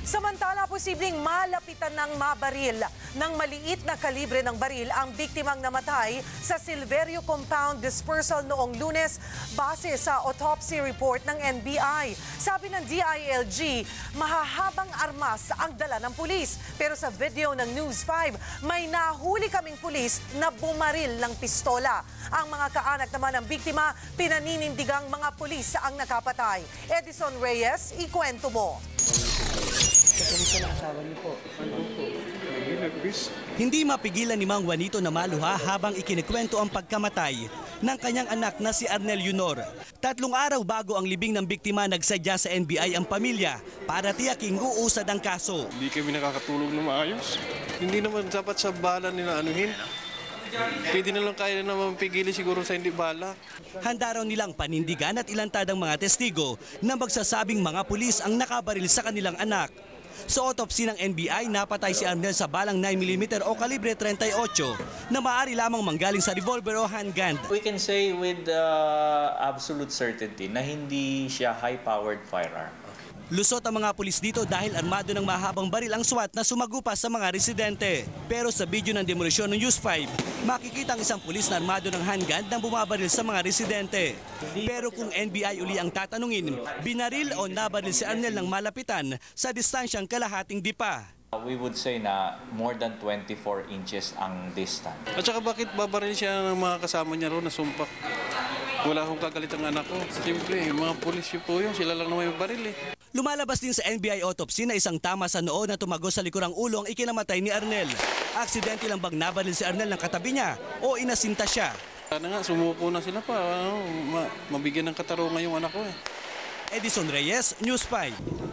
Samantala, posibleng malapitan ng mabaril ng maliit na kalibre ng baril ang biktimang namatay sa Silverio Compound Dispersal noong Lunes base sa autopsy report ng NBI. Sabi ng DILG, mahahabang armas ang dala ng pulis. Pero sa video ng News 5, may nahuli kaming pulis na bumaril ng pistola. Ang mga kaanak naman ng biktima, pinaninindigang mga pulis ang nakapatay. Edison Reyes, ikwento mo. Hindi mapigilan ni Mang Juanito na maluha habang ikinikwento ang pagkamatay ng kanyang anak na si Arnel Yunor. 3 araw bago ang libing ng biktima, nagsadya sa NBI ang pamilya para tiyaking uusad ang kaso. Hindi kami nakakatulog na maayos. Hindi naman dapat sa bala nila anuhin. Pwede na lang kaya naman pigilin siguro sa hindi bala. Handa raw nilang panindigan at ilantad ang mga testigo na magsasabing mga pulis ang nakabaril sa kanilang anak. Sa autopsy ng NBI, napatay si Arnel sa balang 9mm o kalibre 38 na maaari lamang manggaling sa revolver o handgun. We can say with absolute certainty na hindi siya high-powered firearm. Lusot ang mga pulis dito dahil armado ng mahabang baril ang SWAT na sumagupa sa mga residente. Pero sa video ng demolisyon ng News 5, makikita ang isang pulis na armado ng handgun na bumabaril sa mga residente. Pero kung NBI uli ang tatanungin, binaril o nabaril si Arnel ng malapitan sa distansyang kalahating dipa. We would say na more than 24 inches ang distance. At saka bakit babaril siya ng mga kasama niya roon na sumpak? Wala akong kagalit ang anak ko. Siyempre, mga pulis po yun. Sila lang naman yung baril eh. Lumalabas din sa NBI autopsy na isang tama sa noo na tumagos sa likurang ulo ang ikinamatay ni Arnel. Aksidente lang bang nabaril si Arnel ng katabi niya o inasinta siya? Sana nga, sumuko na sila pa. Mabigyan ng katarungan yung anak ko eh. Edison Reyes, News 5.